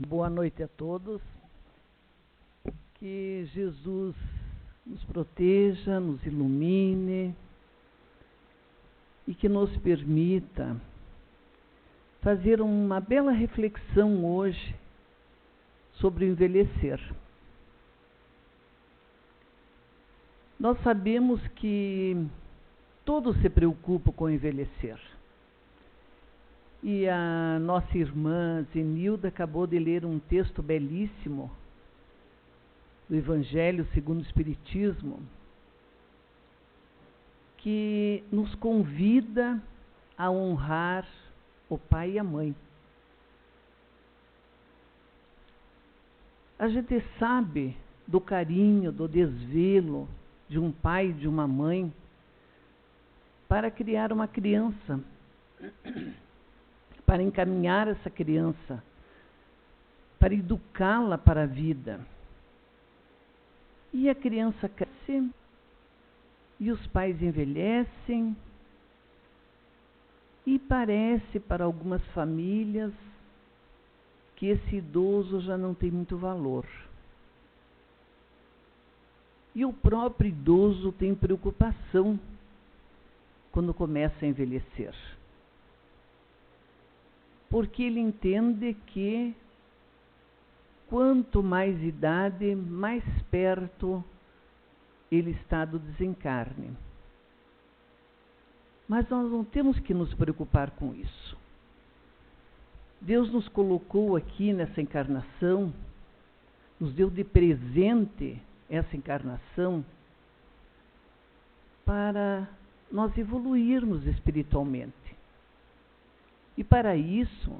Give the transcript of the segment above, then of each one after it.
Boa noite a todos. Que Jesus nos proteja, nos ilumine e que nos permita fazer uma bela reflexão hoje sobre o envelhecer. Nós sabemos que todos se preocupam com o envelhecer. E a nossa irmã Zenilda acabou de ler um texto belíssimo do Evangelho segundo o Espiritismo, que nos convida a honrar o pai e a mãe. A gente sabe do carinho, do desvelo de um pai e de uma mãe para criar uma criança, para encaminhar essa criança, para educá-la para a vida. E a criança cresce, e os pais envelhecem, e parece para algumas famílias que esse idoso já não tem muito valor. E o próprio idoso tem preocupação quando começa a envelhecer. Porque ele entende que quanto mais idade, mais perto ele está do desencarne. Mas nós não temos que nos preocupar com isso. Deus nos colocou aqui nessa encarnação, nos deu de presente essa encarnação para nós evoluirmos espiritualmente. E para isso,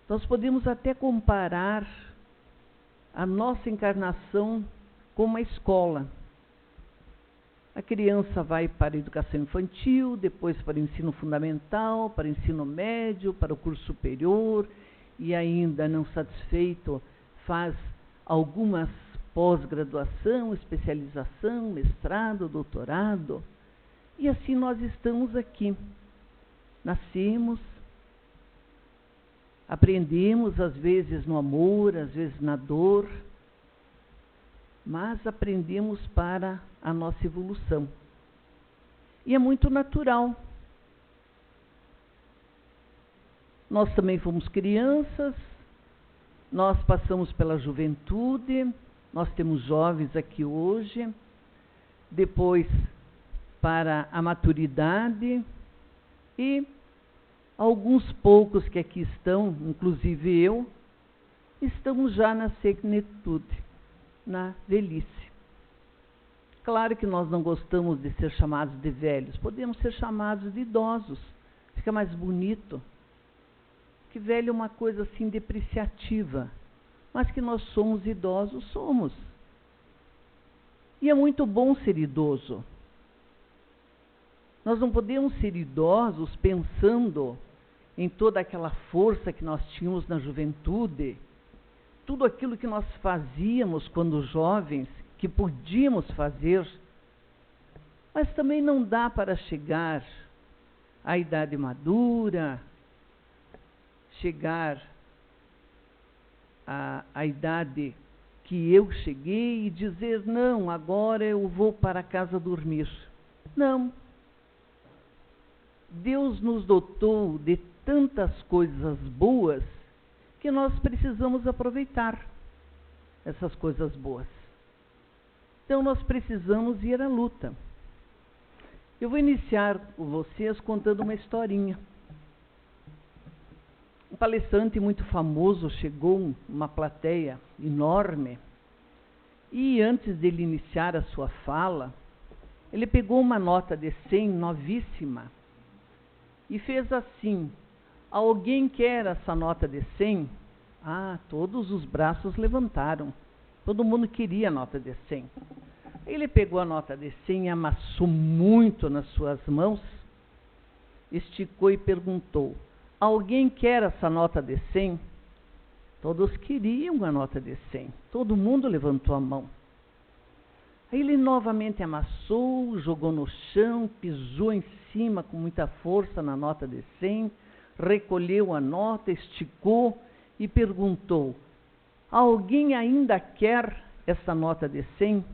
nós podemos até comparar a nossa encarnação com uma escola. A criança vai para a educação infantil, depois para o ensino fundamental, para o ensino médio, para o curso superior, e ainda não satisfeito, faz algumas pós-graduação, especialização, mestrado, doutorado. E assim nós estamos aqui. Nascemos, aprendemos às vezes no amor, às vezes na dor, mas aprendemos para a nossa evolução. E é muito natural. Nós também fomos crianças, nós passamos pela juventude, nós temos jovens aqui hoje, depois para a maturidade e alguns poucos que aqui estão, inclusive eu, estamos já na senilitude, na velhice. Claro que nós não gostamos de ser chamados de velhos, podemos ser chamados de idosos, fica mais bonito. Que velho é uma coisa assim depreciativa, mas que nós somos idosos, somos. E é muito bom ser idoso. Nós não podemos ser idosos pensando em toda aquela força que nós tínhamos na juventude, tudo aquilo que nós fazíamos quando jovens, que podíamos fazer, mas também não dá para chegar à idade madura, chegar à idade que eu cheguei e dizer, não, agora eu vou para casa dormir. Não. Deus nos dotou de tantas coisas boas que nós precisamos aproveitar essas coisas boas. Então nós precisamos ir à luta. Eu vou iniciar com vocês contando uma historinha. Um palestrante muito famoso chegou numa plateia enorme e antes dele iniciar a sua fala, ele pegou uma nota de 100 novíssima e fez assim, alguém quer essa nota de 100? Ah, todos os braços levantaram. Todo mundo queria a nota de 100. Ele pegou a nota de 100 e amassou muito nas suas mãos, esticou e perguntou, alguém quer essa nota de 100? Todos queriam a nota de 100. Todo mundo levantou a mão. Aí ele novamente amassou, jogou no chão, pisou em cima com muita força na nota de 100, recolheu a nota, esticou e perguntou: alguém ainda quer essa nota de 100?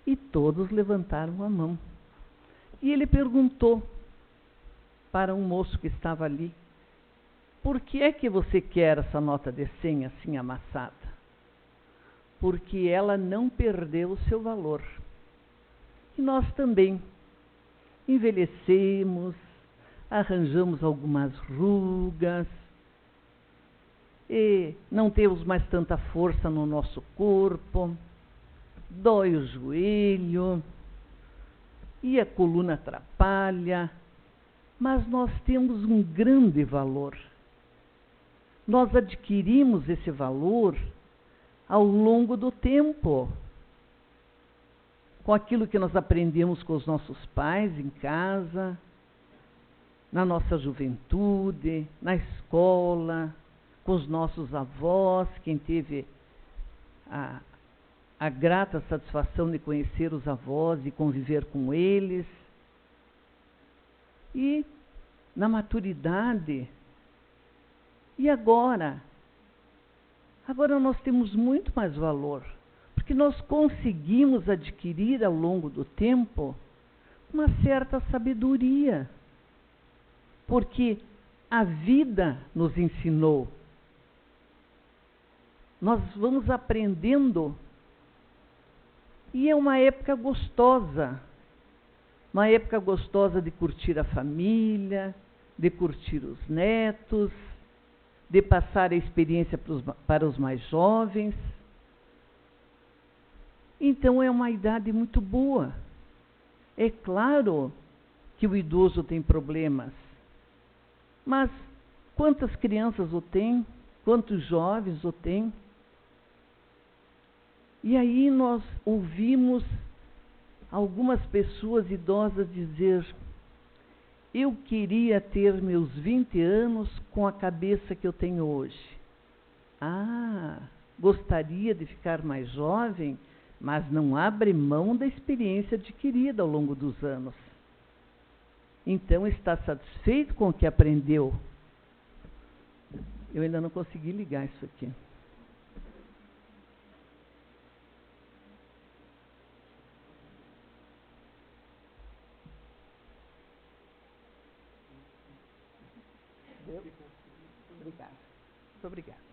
E todos levantaram a mão. E ele perguntou para um moço que estava ali: por que é que você quer essa nota de 100 assim amassada? Porque ela não perdeu o seu valor. E nós também envelhecemos, arranjamos algumas rugas, e não temos mais tanta força no nosso corpo, dói o joelho, e a coluna atrapalha, mas nós temos um grande valor. Nós adquirimos esse valor ao longo do tempo, com aquilo que nós aprendemos com os nossos pais em casa, na nossa juventude, na escola, com os nossos avós, quem teve a grata satisfação de conhecer os avós e conviver com eles. E na maturidade. E agora? Agora nós temos muito mais valor, porque nós conseguimos adquirir ao longo do tempo uma certa sabedoria, porque a vida nos ensinou. Nós vamos aprendendo, e é uma época gostosa de curtir a família, de curtir os netos, de passar a experiência para os mais jovens. Então é uma idade muito boa. É claro que o idoso tem problemas, mas quantas crianças o têm? Quantos jovens o têm? E aí nós ouvimos algumas pessoas idosas dizer: eu queria ter meus 20 anos com a cabeça que eu tenho hoje. Ah, gostaria de ficar mais jovem, mas não abre mão da experiência adquirida ao longo dos anos. Então está satisfeito com o que aprendeu. Eu ainda não consegui ligar isso aqui. Obrigada. Muito obrigada.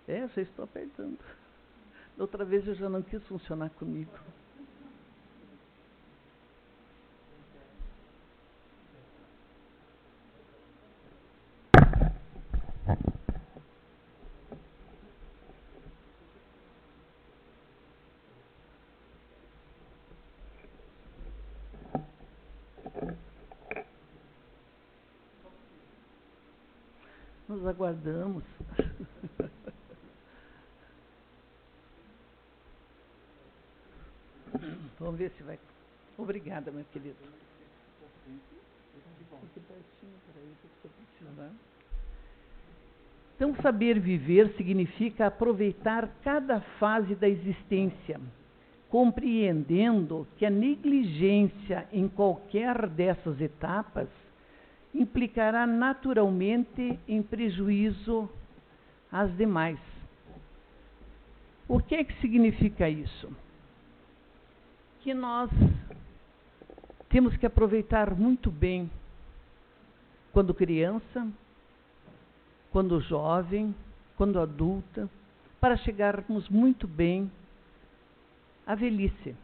Eu já estou apertando. Da outra vez eu já não quis funcionar comigo. Nos aguardamos. Vamos ver se vai. Obrigada, meu querido. Fique pertinho, peraí, que eu estou precisando. Então, saber viver significa aproveitar cada fase da existência, compreendendo que a negligência em qualquer dessas etapas implicará naturalmente em prejuízo às demais. O que é que significa isso? Que nós temos que aproveitar muito bem quando criança, quando jovem, quando adulta, para chegarmos muito bem à velhice.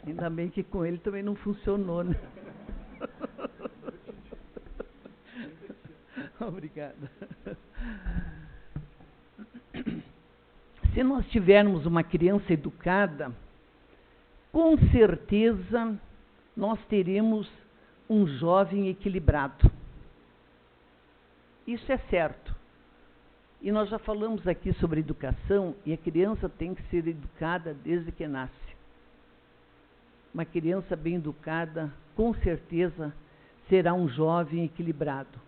Ainda bem que com ele também não funcionou, né? Obrigada. Se nós tivermos uma criança educada, com certeza nós teremos um jovem equilibrado. Isso é certo. E nós já falamos aqui sobre educação, e a criança tem que ser educada desde que nasce. uma criança bem educada, com certeza, será um jovem equilibrado.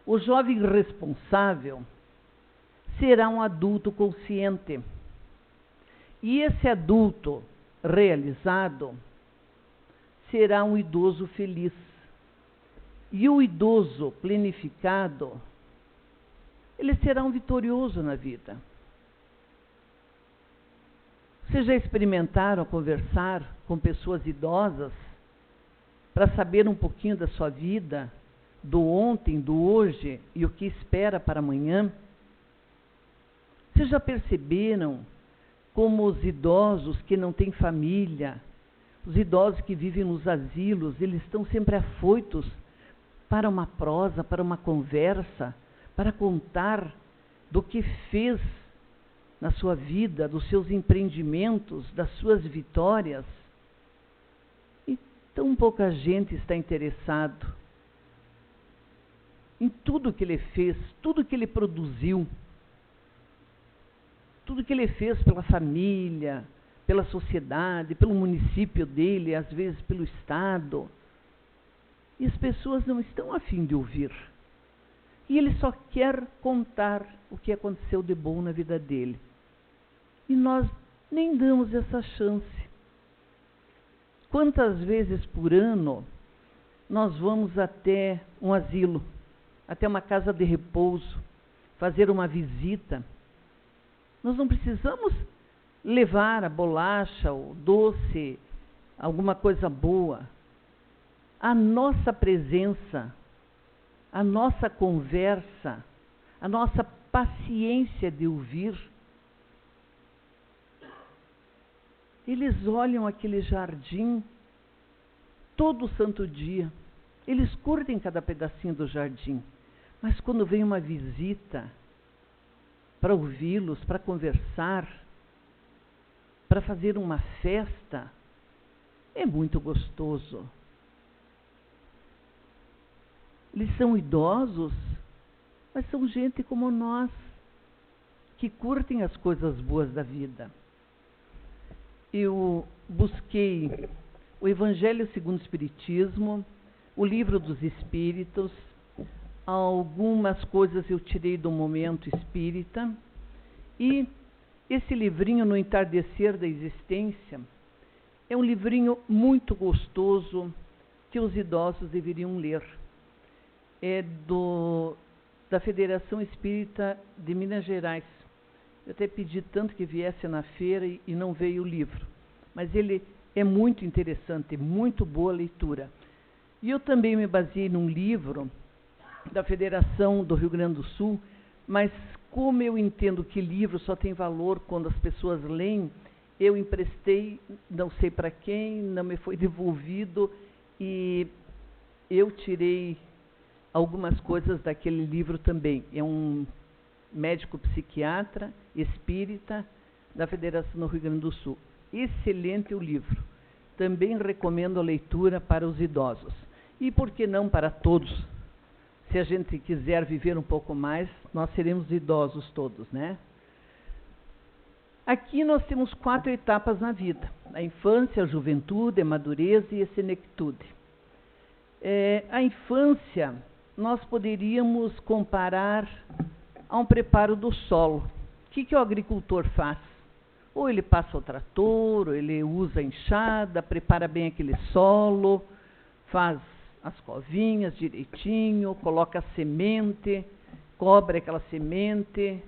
O jovem responsável será um adulto consciente. E esse adulto realizado será um idoso feliz. E o idoso planificado, ele será um vitorioso na vida. Vocês já experimentaram conversar com pessoas idosas para saber um pouquinho da sua vida, do ontem, do hoje e o que espera para amanhã? Vocês já perceberam como os idosos que não têm família, os idosos que vivem nos asilos, eles estão sempre afoitos para uma prosa, para uma conversa, para contar do que fez na sua vida, dos seus empreendimentos, das suas vitórias? E tão pouca gente está interessado em tudo que ele fez, tudo que ele produziu, tudo que ele fez pela família, pela sociedade, pelo município dele, às vezes pelo estado. E as pessoas não estão a fim de ouvir. E ele só quer contar o que aconteceu de bom na vida dele. E nós nem damos essa chance. Quantas vezes por ano nós vamos até um asilo, até uma casa de repouso, fazer uma visita? Nós não precisamos levar a bolacha, o doce, alguma coisa boa. A nossa presença, a nossa conversa, a nossa paciência de ouvir. Eles olham aquele jardim todo santo dia. Eles curtem cada pedacinho do jardim. Mas quando vem uma visita para ouvi-los, para conversar, para fazer uma festa, é muito gostoso. Eles são idosos, mas são gente como nós, que curtem as coisas boas da vida. Eu busquei o Evangelho segundo o Espiritismo, o Livro dos Espíritos, algumas coisas eu tirei do Momento Espírita, e esse livrinho, No Entardecer da Existência, é um livrinho muito gostoso que os idosos deveriam ler. É da Federação Espírita de Minas Gerais. Eu até pedi tanto que viesse na feira e não veio o livro. Mas ele é muito interessante, muito boa leitura. E eu também me baseei num livro da Federação do Rio Grande do Sul, mas como eu entendo que livro só tem valor quando as pessoas leem, eu emprestei, não sei para quem, não me foi devolvido, e eu tirei algumas coisas daquele livro também. É um médico psiquiatra, espírita, da Federação do Rio Grande do Sul. Excelente o livro. Também recomendo a leitura para os idosos. E por que não para todos? Se a gente quiser viver um pouco mais, nós seremos idosos todos, né? Aqui nós temos 4 etapas na vida: a infância, a juventude, a madurez e a senectude. A infância, nós poderíamos comparar a um preparo do solo. O que o agricultor faz? Ou ele passa o trator, ou ele usa a enxada, prepara bem aquele solo, faz as covinhas direitinho, coloca a semente, cobre aquela semente.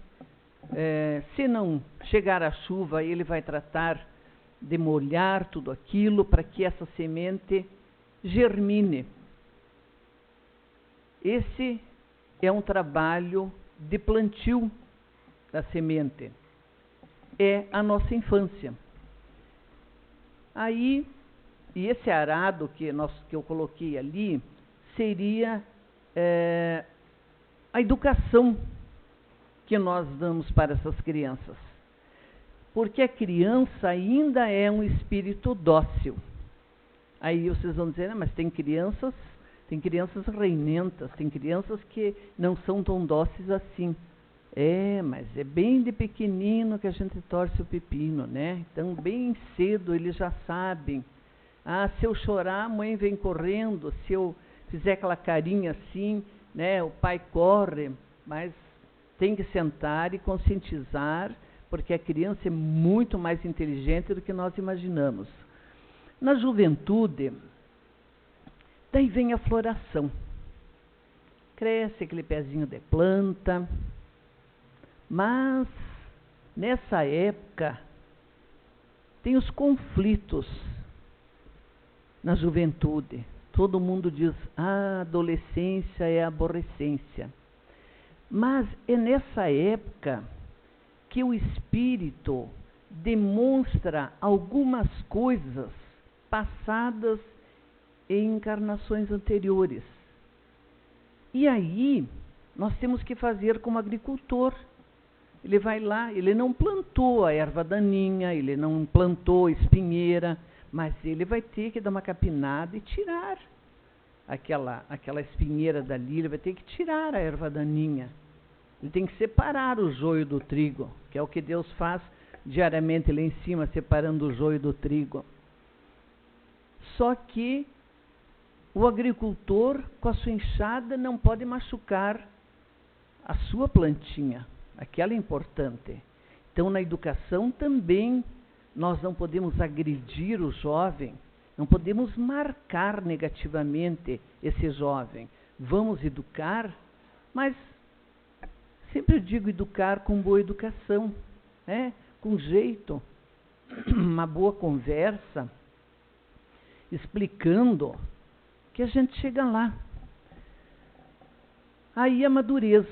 Se não chegar a chuva, ele vai tratar de molhar tudo aquilo para que essa semente germine. Esse é um trabalho de plantio da semente. É a nossa infância. Aí, e esse arado que eu coloquei ali, seria a educação que nós damos para essas crianças. Porque a criança ainda é um espírito dócil. Aí vocês vão dizer, mas tem crianças reinentas, tem crianças que não são tão dóceis assim. Mas é bem de pequenino que a gente torce o pepino, né? Então, bem cedo eles já sabem Ah, se eu chorar, a mãe vem correndo, se eu fizer aquela carinha assim, né, o pai corre, mas tem que sentar e conscientizar, porque a criança é muito mais inteligente do que nós imaginamos. Na juventude, daí vem a floração. Cresce aquele pezinho de planta, mas nessa época tem os conflitos na juventude. Todo mundo diz, a adolescência é aborrecência. Mas é nessa época que o espírito demonstra algumas coisas passadas em encarnações anteriores. E aí, nós temos que fazer como agricultor. Ele vai lá, ele não plantou a erva daninha, ele não plantou espinheira, mas ele vai ter que dar uma capinada e tirar aquela espinheira dali, ele vai ter que tirar a erva daninha. Ele tem que separar o joio do trigo, que é o que Deus faz diariamente lá em cima, separando o joio do trigo. Só que o agricultor, com a sua enxada, não pode machucar a sua plantinha. Aquela é importante. Então, na educação também, nós não podemos agredir o jovem, não podemos marcar negativamente esse jovem. Vamos educar, mas sempre eu digo educar com boa educação, né? Com jeito, uma boa conversa, explicando que a gente chega lá. Aí a madureza,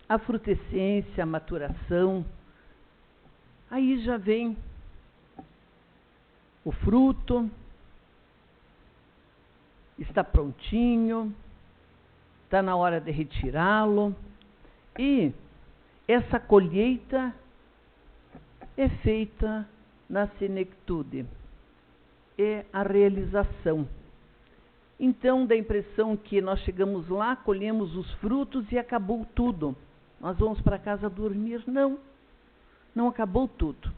a frutescência, a maturação, aí já vem o fruto, está prontinho, está na hora de retirá-lo, e essa colheita é feita na senectude, é a realização. Então, dá a impressão que nós chegamos lá, colhemos os frutos e acabou tudo. Nós vamos para casa dormir. Não, não acabou tudo.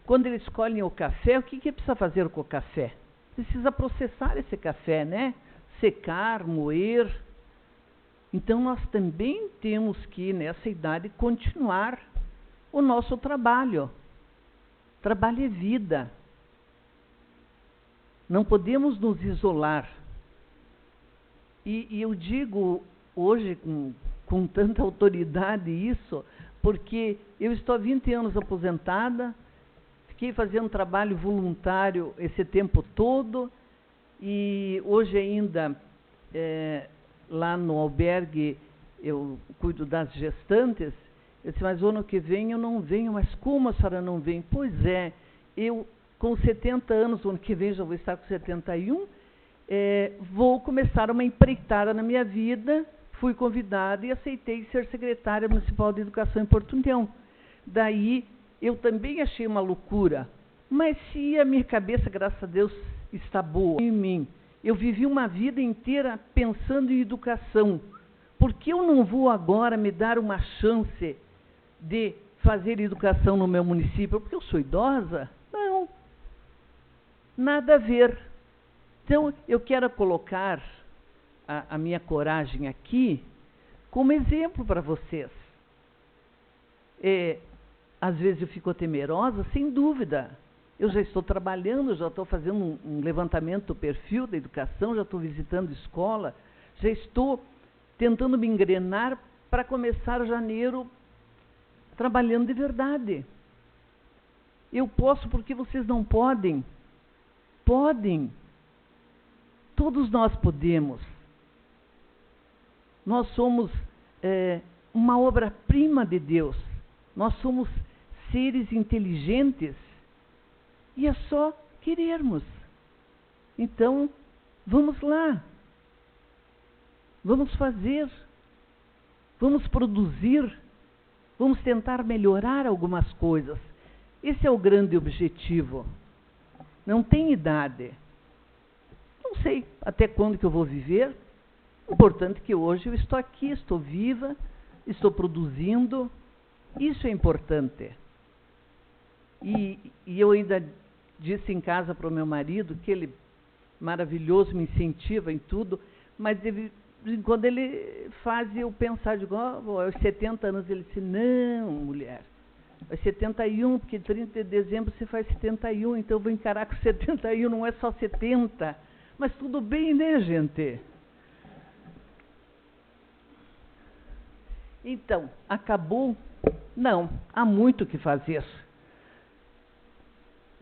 Quando eles colhem o café, o que precisa fazer com o café? Precisa processar esse café, né? Secar, moer. Então, nós também temos que, nessa idade, continuar o nosso trabalho. Trabalho é vida. Não podemos nos isolar. E eu digo hoje com tanta autoridade isso, porque eu estou há 20 anos aposentada, fiquei fazendo trabalho voluntário esse tempo todo, e hoje ainda, lá no albergue, eu cuido das gestantes. Eu disse, mas o ano que vem eu não venho. Mas como a senhora não vem? Pois é, eu com 70 anos, o ano que vem já vou estar com 71, vou começar uma empreitada na minha vida. Fui convidada e aceitei ser secretária municipal de educação em Porto União. Daí, eu também achei uma loucura, mas se a minha cabeça, graças a Deus, está boa em mim, eu vivi uma vida inteira pensando em educação, por que eu não vou agora me dar uma chance de fazer educação no meu município? Porque eu sou idosa? Não. Nada a ver. Então, eu quero colocar a minha coragem aqui como exemplo para vocês. Às vezes eu fico temerosa, sem dúvida. Eu já estou trabalhando, já estou fazendo um levantamento do perfil da educação, já estou visitando escola, já estou tentando me engrenar para começar janeiro trabalhando de verdade. Eu posso porque vocês não podem. Podem. Todos nós podemos. Nós somos uma obra-prima de Deus. Nós somos seres inteligentes e é só querermos. Então, vamos lá. Vamos fazer. Vamos produzir. Vamos tentar melhorar algumas coisas. Esse é o grande objetivo. Não tem idade. Não sei até quando que eu vou viver. O importante é que hoje eu estou aqui, estou viva, estou produzindo. Isso é importante. E eu ainda disse em casa para o meu marido, que ele, maravilhoso, me incentiva em tudo, mas quando ele faz eu pensar, digo, aos 70 anos, ele disse, não, mulher, é 71, porque 30 de dezembro você faz 71, então eu vou encarar com 71, não é só 70. Mas tudo bem, né, gente? Então, acabou? Não, há muito o que fazer.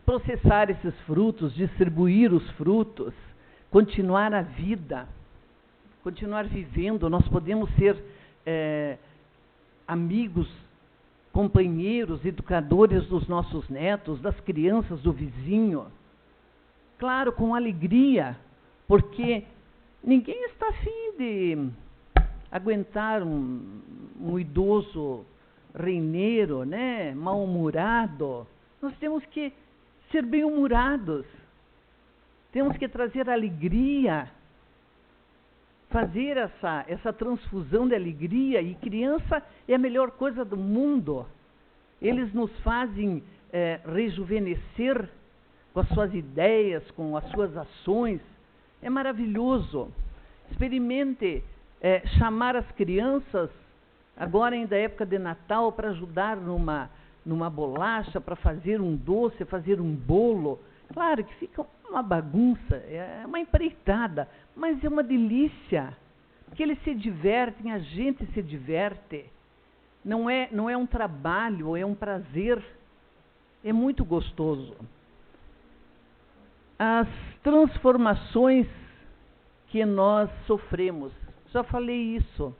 Processar esses frutos, distribuir os frutos, continuar a vida, continuar vivendo. Nós podemos ser amigos, companheiros, educadores dos nossos netos, das crianças do vizinho. Claro, com alegria, porque ninguém está afim de aguentar um idoso reineiro, né, mal-humorado. Nós temos que ser bem-humorados, temos que trazer alegria, fazer essa transfusão de alegria, e criança é a melhor coisa do mundo. Eles nos fazem rejuvenescer com as suas ideias, com as suas ações. É maravilhoso. Experimente chamar as crianças, agora ainda é época de Natal, para ajudar numa bolacha, para fazer um doce, fazer um bolo. Claro que fica uma bagunça, é uma empreitada, mas é uma delícia, porque eles se divertem, a gente se diverte. Não é um trabalho, é um prazer, é muito gostoso. As transformações que nós sofremos, já falei isso.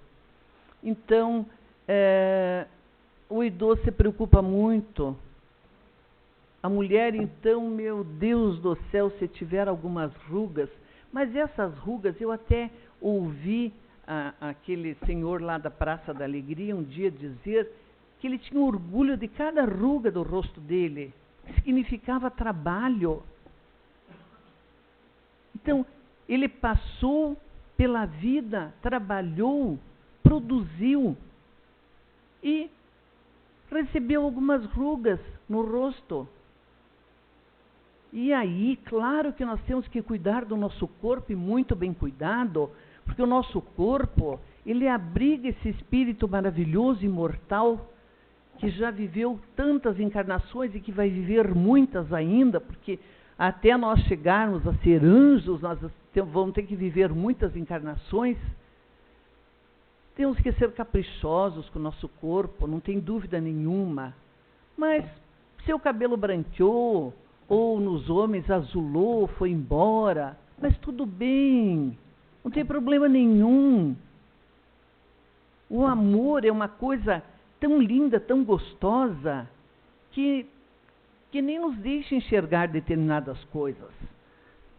Então, o idoso se preocupa muito. A mulher, então, meu Deus do céu, se tiver algumas rugas, mas essas rugas, eu até ouvi aquele senhor lá da Praça da Alegria um dia dizer que ele tinha orgulho de cada ruga do rosto dele, que significava trabalho. Então, ele passou pela vida, trabalhou, produziu e recebeu algumas rugas no rosto. E aí, claro que nós temos que cuidar do nosso corpo, e muito bem cuidado, porque o nosso corpo, ele abriga esse espírito maravilhoso, imortal, que já viveu tantas encarnações e que vai viver muitas ainda, porque até nós chegarmos a ser anjos, nós vamos ter que viver muitas encarnações. Temos que ser caprichosos com o nosso corpo, não tem dúvida nenhuma. Mas seu cabelo branqueou, ou nos homens azulou, foi embora, mas tudo bem, não tem problema nenhum. O amor é uma coisa tão linda, tão gostosa, que nem nos deixa enxergar determinadas coisas.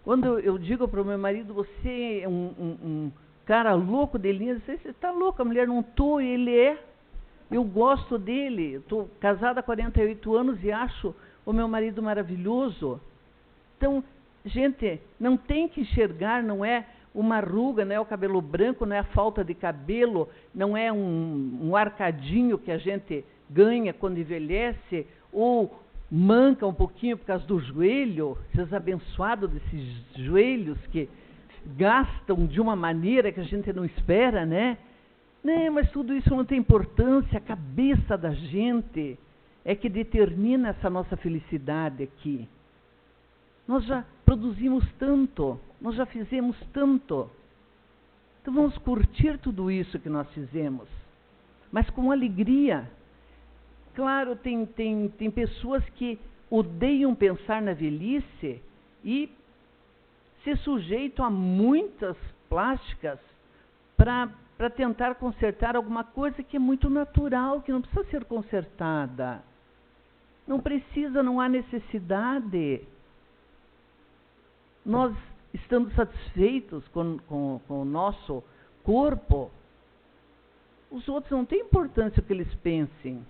Quando eu digo para o meu marido, você é um cara louco dele, ele diz, você está louco, a mulher não estou, ele é. Eu gosto dele, estou casada há 48 anos e acho o meu marido maravilhoso. Então, gente, não tem que enxergar, não é uma ruga, não é o cabelo branco, não é a falta de cabelo, não é um arcadinho que a gente ganha quando envelhece, ou manca um pouquinho por causa do joelho, esses abençoados desses joelhos que gastam de uma maneira que a gente não espera, né? Não, mas tudo isso não tem importância, a cabeça da gente é que determina essa nossa felicidade aqui. Nós já produzimos tanto, nós já fizemos tanto. Então vamos curtir tudo isso que nós fizemos, mas com alegria. Claro, tem pessoas que odeiam pensar na velhice e se sujeitam a muitas plásticas para tentar consertar alguma coisa que é muito natural, que não precisa ser consertada. Não precisa, não há necessidade. Nós estamos satisfeitos com o nosso corpo. Os outros não têm importância o que eles pensem.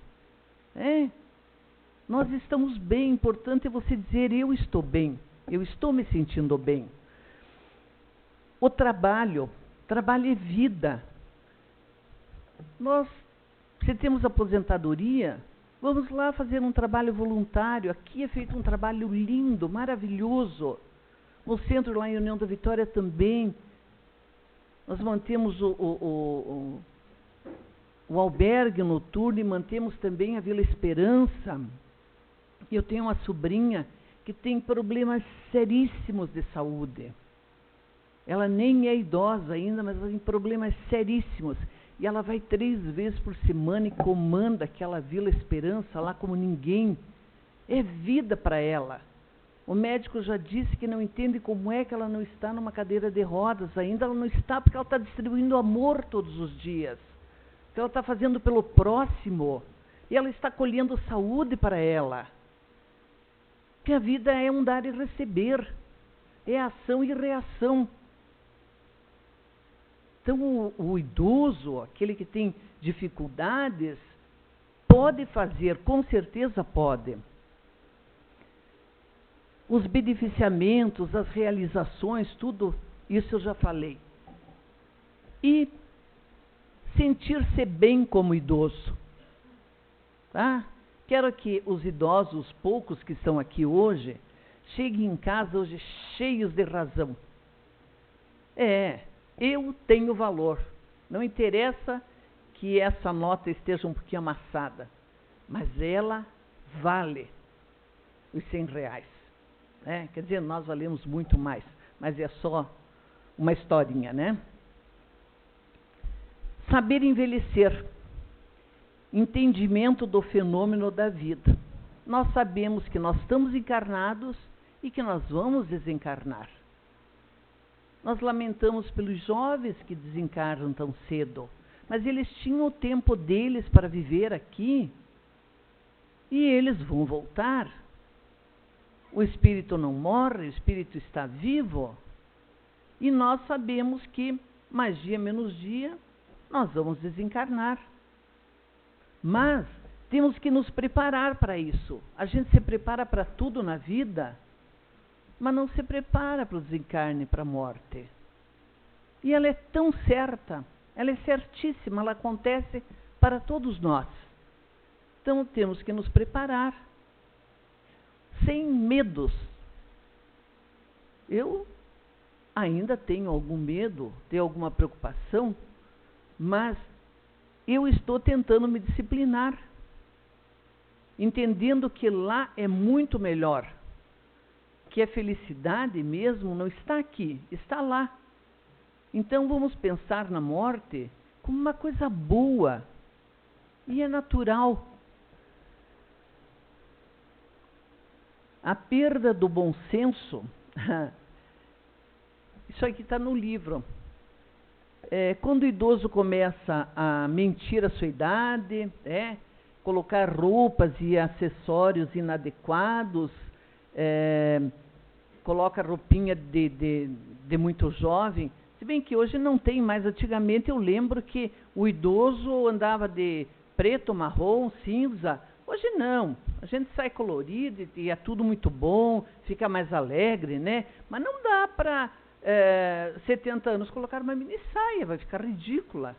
Nós estamos bem, importante é você dizer, eu estou bem, eu estou me sentindo bem. O trabalho é vida. Se temos aposentadoria, Vamos lá fazer um trabalho voluntário. Aqui é feito um trabalho lindo, maravilhoso. No centro, lá em União da Vitória também. Nós mantemos o albergue noturno e mantemos também a Vila Esperança. Eu tenho uma sobrinha que tem problemas seríssimos de saúde. Ela nem é idosa ainda, mas ela tem problemas seríssimos. E ela vai 3 vezes por semana e comanda aquela Vila Esperança lá como ninguém. É vida para ela. O médico já disse que não entende como é que ela não está numa cadeira de rodas ainda. Ela não está porque ela está distribuindo amor todos os dias. Então ela está fazendo pelo próximo. E ela está colhendo saúde para ela. Porque a vida é um dar e receber. É ação e reação. Então, o idoso, aquele que tem dificuldades, pode fazer, com certeza pode. Os beneficiamentos, as realizações, tudo isso eu já falei. E sentir-se bem como idoso. Tá? Quero que os idosos, poucos que estão aqui hoje, cheguem em casa hoje cheios de razão. Eu tenho valor. Não interessa que essa nota esteja um pouquinho amassada, mas ela vale os R$100. Quer dizer, nós valemos muito mais, mas é só uma historinha, né? Saber envelhecer. Entendimento do fenômeno da vida. Nós sabemos que nós estamos encarnados e que nós vamos desencarnar. Nós lamentamos pelos jovens que desencarnam tão cedo, mas eles tinham o tempo deles para viver aqui e eles vão voltar. O espírito não morre, o espírito está vivo e nós sabemos que mais dia menos dia nós vamos desencarnar. Mas temos que nos preparar para isso. A gente se prepara para tudo na vida, mas não se prepara para o desencarne, para a morte. E ela é tão certa, ela é certíssima, ela acontece para todos nós. Então temos que nos preparar, sem medos. Eu ainda tenho algum medo, tenho alguma preocupação, mas eu estou tentando me disciplinar, entendendo que lá é muito melhor. Que a felicidade mesmo não está aqui, está lá. Então vamos pensar na morte como uma coisa boa e é natural. A perda do bom senso, isso aqui está no livro. Quando o idoso começa a mentir a sua idade, colocar roupas e acessórios inadequados, coloca roupinha de muito jovem, se bem que hoje não tem mais. Antigamente eu lembro que o idoso andava de preto, marrom, cinza. Hoje não, a gente sai colorido e é tudo muito bom, fica mais alegre, né? Mas não dá para 70 anos colocar uma mini saia, vai ficar ridícula.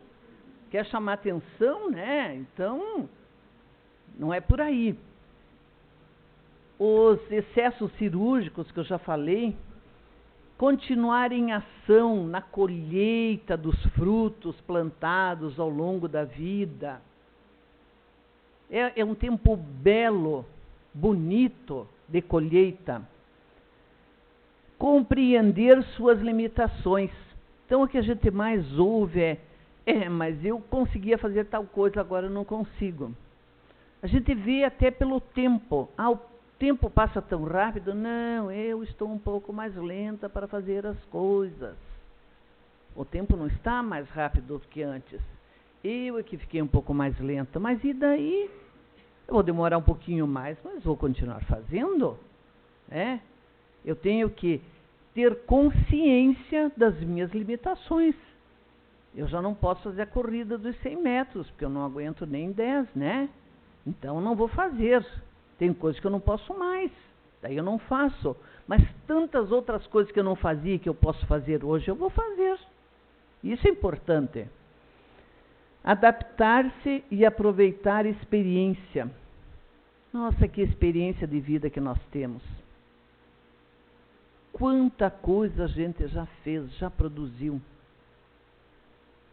Quer chamar atenção, né? Então, não é por aí. Os excessos cirúrgicos que eu já falei, continuar em ação na colheita dos frutos plantados ao longo da vida. É um tempo belo, bonito de colheita. Compreender suas limitações. Então, o que a gente mais ouve mas eu conseguia fazer tal coisa, agora eu não consigo. A gente vê até pelo tempo. O tempo passa tão rápido. Não, eu estou um pouco mais lenta para fazer as coisas. O tempo não está mais rápido do que antes. Eu é que fiquei um pouco mais lenta. Mas e daí? Eu vou demorar um pouquinho mais, mas vou continuar fazendo. Eu tenho que ter consciência das minhas limitações. Eu já não posso fazer a corrida dos 100 metros, porque eu não aguento nem 10, né? Então, não vou fazer. Tem coisas que eu não posso mais, daí eu não faço. Mas tantas outras coisas que eu não fazia, que eu posso fazer hoje, eu vou fazer. Isso é importante. Adaptar-se e aproveitar a experiência. Nossa, que experiência de vida que nós temos. Quanta coisa a gente já fez, já produziu.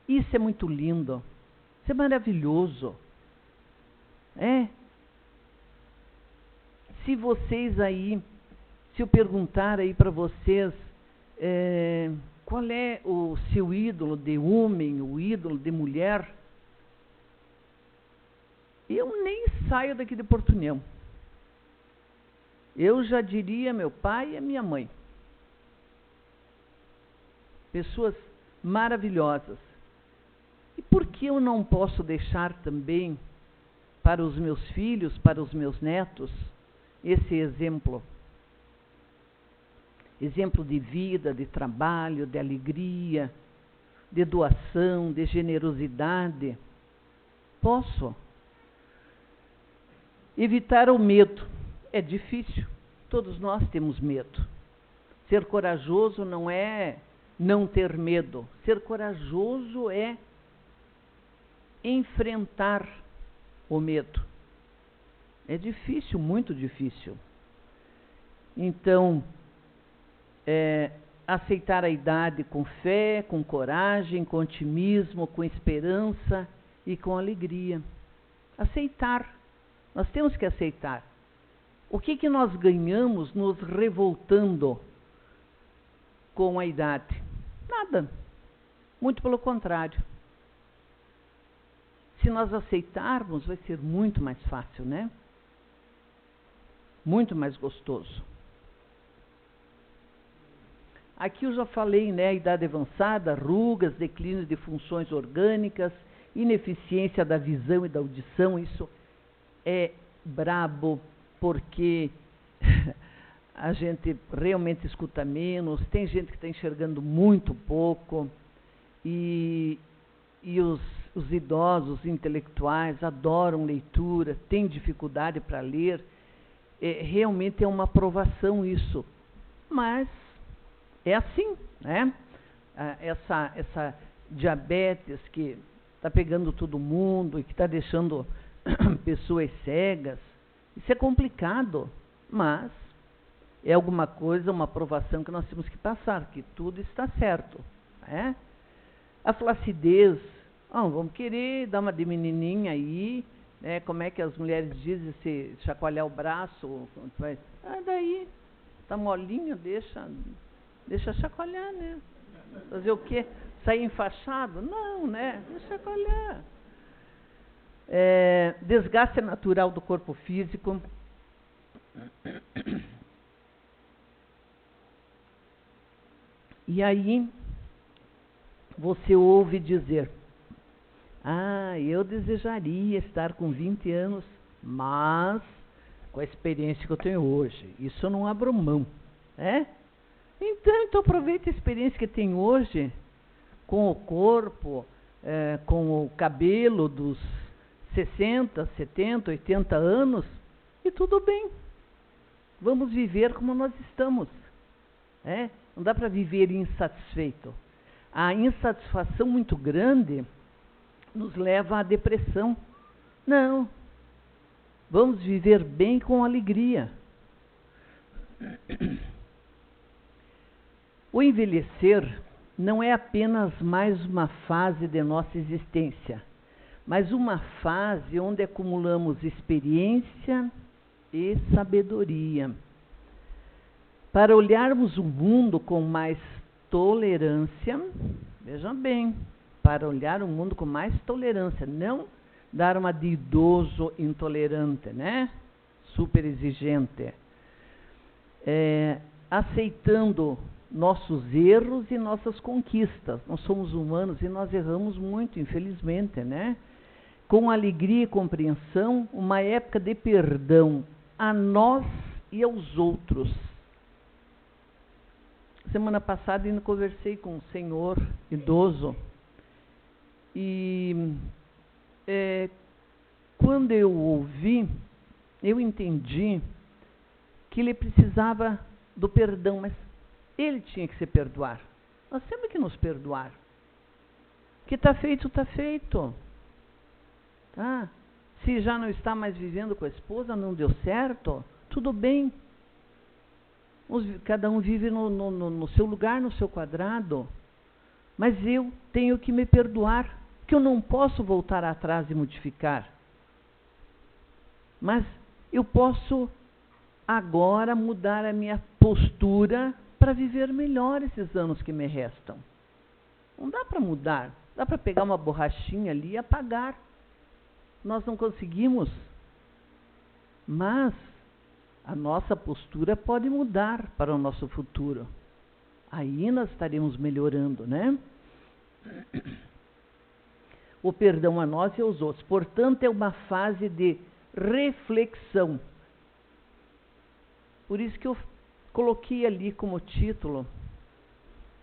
Isso é muito lindo. Isso é maravilhoso. Se vocês aí, se eu perguntar aí para vocês, qual é o seu ídolo de homem, o ídolo de mulher, eu nem saio daqui de Porto União. Eu já diria meu pai e a minha mãe. Pessoas maravilhosas. E por que eu não posso deixar também para os meus filhos, para os meus netos, esse exemplo? Exemplo de vida, de trabalho, de alegria, de doação, de generosidade. Posso. Evitar o medo. É difícil. Todos nós temos medo. Ser corajoso não é não ter medo. Ser corajoso é enfrentar o medo. É difícil, muito difícil. Então, aceitar a idade com fé, com coragem, com otimismo, com esperança e com alegria. Aceitar. Nós temos que aceitar. O que nós ganhamos nos revoltando com a idade? Nada. Muito pelo contrário. Se nós aceitarmos, vai ser muito mais fácil, né? Muito mais gostoso. Aqui eu já falei, né? A idade avançada, rugas, declínio de funções orgânicas, ineficiência da visão e da audição. Isso é brabo, porque a gente realmente escuta menos, tem gente que está enxergando muito pouco, e os idosos intelectuais adoram leitura, têm dificuldade para ler. Realmente é uma provação isso. Mas é assim, né? Essa diabetes que está pegando todo mundo e que está deixando pessoas cegas, isso é complicado, mas é alguma coisa, uma provação que nós temos que passar, que tudo está certo, né? A flacidez, vamos querer dar uma de menininha aí, né? Como é que as mulheres dizem, se chacoalhar o braço, vai, daí, tá molinho, deixa chacoalhar, né? Fazer o quê? Sair enfaixado? Não, né? Deixa chacoalhar. Desgaste natural do corpo físico. E aí, você ouve dizer, eu desejaria estar com 20 anos, mas com a experiência que eu tenho hoje, isso eu não abro mão, né? Então aproveite a experiência que tem hoje, com o corpo, com o cabelo dos 60, 70, 80 anos, e tudo bem. Vamos viver como nós estamos. Não dá para viver insatisfeito. A insatisfação muito grande nos leva à depressão. Não. Vamos viver bem com alegria. O envelhecer não é apenas mais uma fase de nossa existência, mas uma fase onde acumulamos experiência e sabedoria. Para olharmos o mundo com mais tolerância, vejam bem, para olhar o mundo com mais tolerância, não dar uma de idoso intolerante, né? Super exigente. Aceitando nossos erros e nossas conquistas. Nós somos humanos e nós erramos muito, infelizmente, né? Com alegria e compreensão, uma época de perdão a nós e aos outros. Semana passada ainda conversei com um senhor idoso e quando eu ouvi, eu entendi que ele precisava do perdão, mas ele tinha que se perdoar. Nós temos que nos perdoar. O que está feito, está feito. Tá? Se já não está mais vivendo com a esposa, não deu certo, tudo bem. Cada um vive no seu lugar, no seu quadrado. Mas eu tenho que me perdoar, porque eu não posso voltar atrás e modificar. Mas eu posso agora mudar a minha postura para viver melhor esses anos que me restam. Não dá para mudar, dá para pegar uma borrachinha ali e apagar. Nós não conseguimos. Mas a nossa postura pode mudar para o nosso futuro. Aí nós estaremos melhorando, né? O perdão a nós e aos outros. Portanto, é uma fase de reflexão. Por isso que eu coloquei ali como título,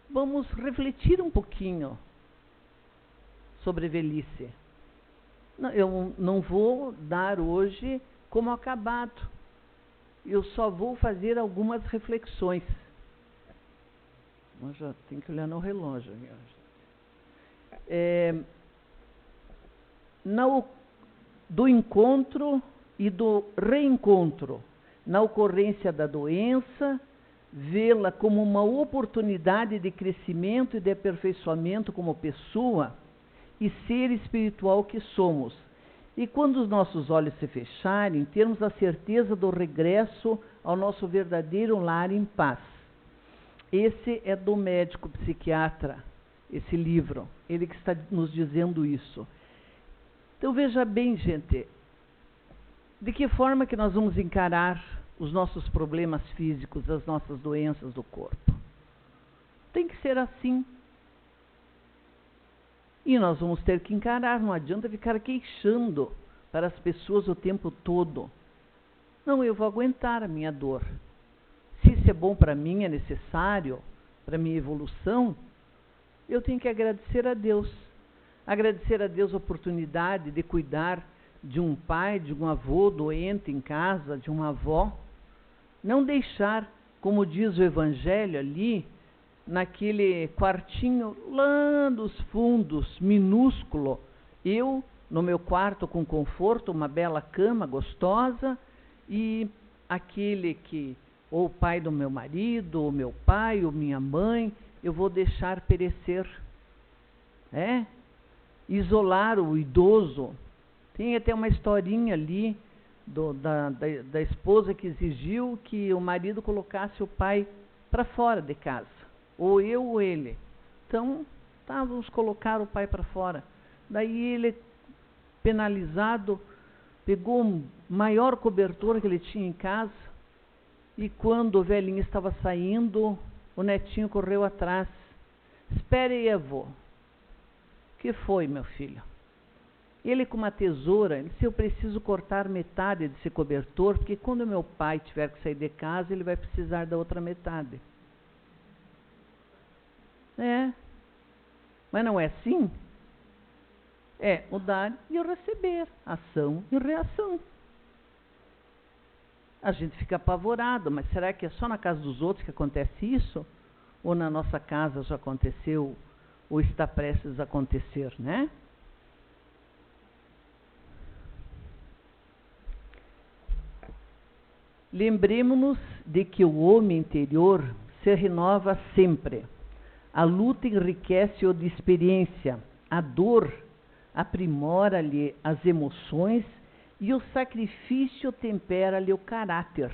vamos refletir um pouquinho sobre velhice. Eu não vou dar hoje como acabado. Eu só vou fazer algumas reflexões. Mas já tem que olhar no relógio. Do encontro e do reencontro, na ocorrência da doença, vê-la como uma oportunidade de crescimento e de aperfeiçoamento como pessoa e ser espiritual que somos. E quando os nossos olhos se fecharem, termos a certeza do regresso ao nosso verdadeiro lar em paz. Esse é do médico psiquiatra, esse livro, ele que está nos dizendo isso. Então veja bem, gente, de que forma que nós vamos encarar os nossos problemas físicos, as nossas doenças do corpo? Tem que ser assim. E nós vamos ter que encarar, não adianta ficar queixando para as pessoas o tempo todo. Não, eu vou aguentar a minha dor. Se isso é bom para mim, é necessário para a minha evolução, eu tenho que agradecer a Deus. Agradecer a Deus a oportunidade de cuidar de um pai, de um avô doente em casa, de uma avó. Não deixar, como diz o Evangelho ali, naquele quartinho lá dos fundos, minúsculo, eu no meu quarto com conforto, uma bela cama gostosa, e aquele que, ou o pai do meu marido, ou meu pai, ou minha mãe, eu vou deixar perecer. Isolar o idoso. Tem até uma historinha ali da esposa que exigiu que o marido colocasse o pai para fora de casa. Ou eu ou ele. Então, vamos colocar o pai para fora. Daí ele, penalizado, pegou o maior cobertor que ele tinha em casa, e quando o velhinho estava saindo, o netinho correu atrás. Espere aí, avô. O que foi, meu filho? Ele com uma tesoura, ele disse, eu preciso cortar metade desse cobertor, porque quando meu pai tiver que sair de casa, ele vai precisar da outra metade. Mas não é assim? É o dar e o receber, ação e reação. A gente fica apavorado, mas será que é só na casa dos outros que acontece isso? Ou na nossa casa já aconteceu, ou está prestes a acontecer, né? Lembremos-nos de que o homem interior se renova sempre. A luta enriquece-o de experiência, a dor aprimora-lhe as emoções e o sacrifício tempera-lhe o caráter.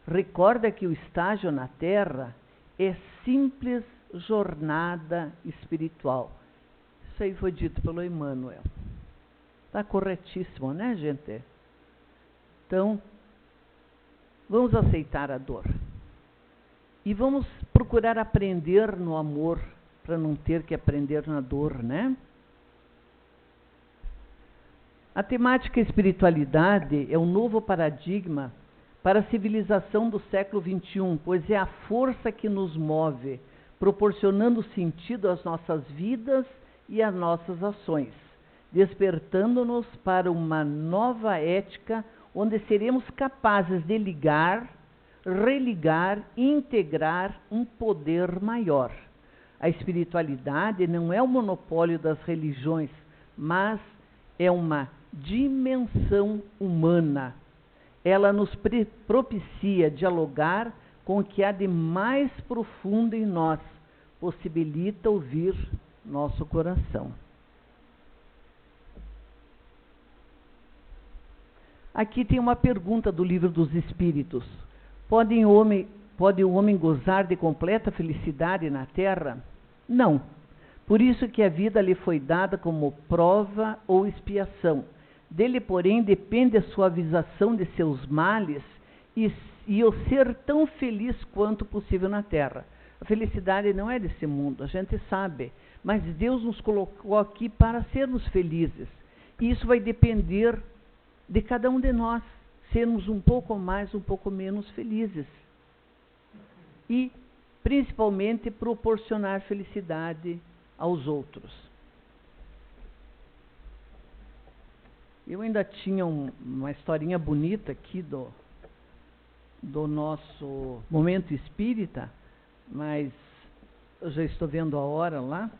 Recorda que o estágio na Terra é simples jornada espiritual. Isso aí foi dito pelo Emmanuel. Está corretíssimo, né, gente? Então, vamos aceitar a dor. E vamos procurar aprender no amor, para não ter que aprender na dor, né? A temática espiritualidade é um novo paradigma para a civilização do século XXI, pois é a força que nos move, proporcionando sentido às nossas vidas e às nossas ações, despertando-nos para uma nova ética onde seremos capazes de ligar, religar e integrar um poder maior. A espiritualidade não é o monopólio das religiões, mas é uma dimensão humana. Ela nos propicia dialogar com o que há de mais profundo em nós, possibilita ouvir nosso coração. Aqui tem uma pergunta do Livro dos Espíritos. Pode o homem gozar de completa felicidade na Terra? Não. Por isso que a vida lhe foi dada como prova ou expiação. Dele, porém, depende a suavização de seus males e o ser tão feliz quanto possível na Terra. A felicidade não é desse mundo, a gente sabe. Mas Deus nos colocou aqui para sermos felizes. E isso vai depender de cada um de nós, sermos um pouco mais, um pouco menos felizes. E, principalmente, proporcionar felicidade aos outros. Eu ainda tinha uma historinha bonita aqui do nosso momento espírita, mas eu já estou vendo a hora lá.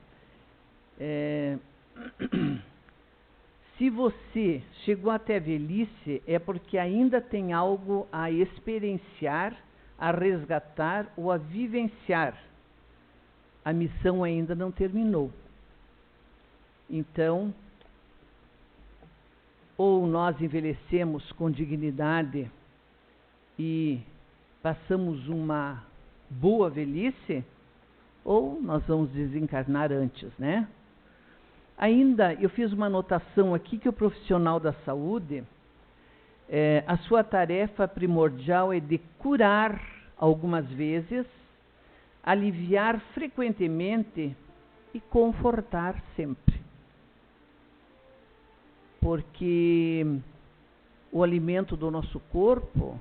Se você chegou até a velhice, é porque ainda tem algo a experienciar, a resgatar ou a vivenciar. A missão ainda não terminou. Então, ou nós envelhecemos com dignidade e passamos uma boa velhice, ou nós vamos desencarnar antes, né? Ainda, eu fiz uma anotação aqui que o profissional da saúde, a sua tarefa primordial é de curar algumas vezes, aliviar frequentemente e confortar sempre. Porque o alimento do nosso corpo,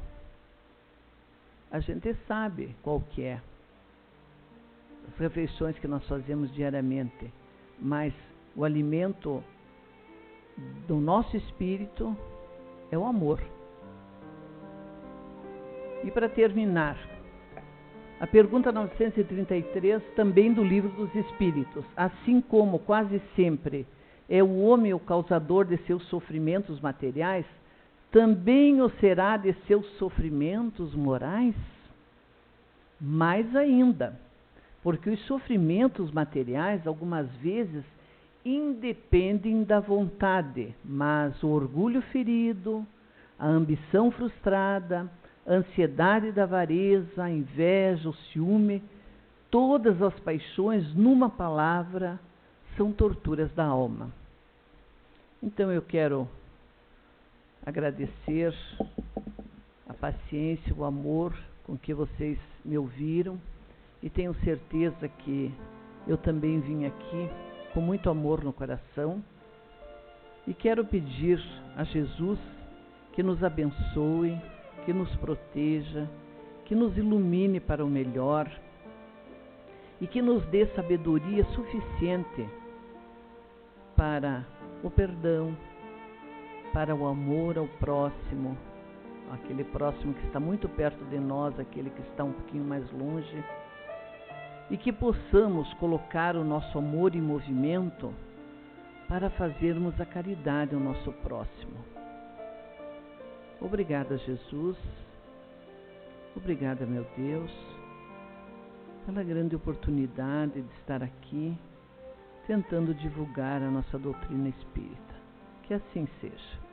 a gente sabe qual que é. As refeições que nós fazemos diariamente. Mas o alimento do nosso espírito é o amor. E para terminar, a pergunta 933, também do Livro dos Espíritos. Assim como quase sempre é o homem o causador de seus sofrimentos materiais, também o será de seus sofrimentos morais? Mais ainda, porque os sofrimentos materiais, algumas vezes, independem da vontade, mas o orgulho ferido, a ambição frustrada, a ansiedade da avareza, a inveja, o ciúme, todas as paixões, numa palavra, são torturas da alma. Então eu quero agradecer a paciência, o amor com que vocês me ouviram e tenho certeza que eu também vim aqui com muito amor no coração e quero pedir a Jesus que nos abençoe, que nos proteja, que nos ilumine para o melhor e que nos dê sabedoria suficiente para o perdão, para o amor ao próximo, aquele próximo que está muito perto de nós, aquele que está um pouquinho mais longe, e que possamos colocar o nosso amor em movimento para fazermos a caridade ao nosso próximo. Obrigada, Jesus. Obrigada, meu Deus, pela grande oportunidade de estar aqui, tentando divulgar a nossa doutrina espírita. Que assim seja.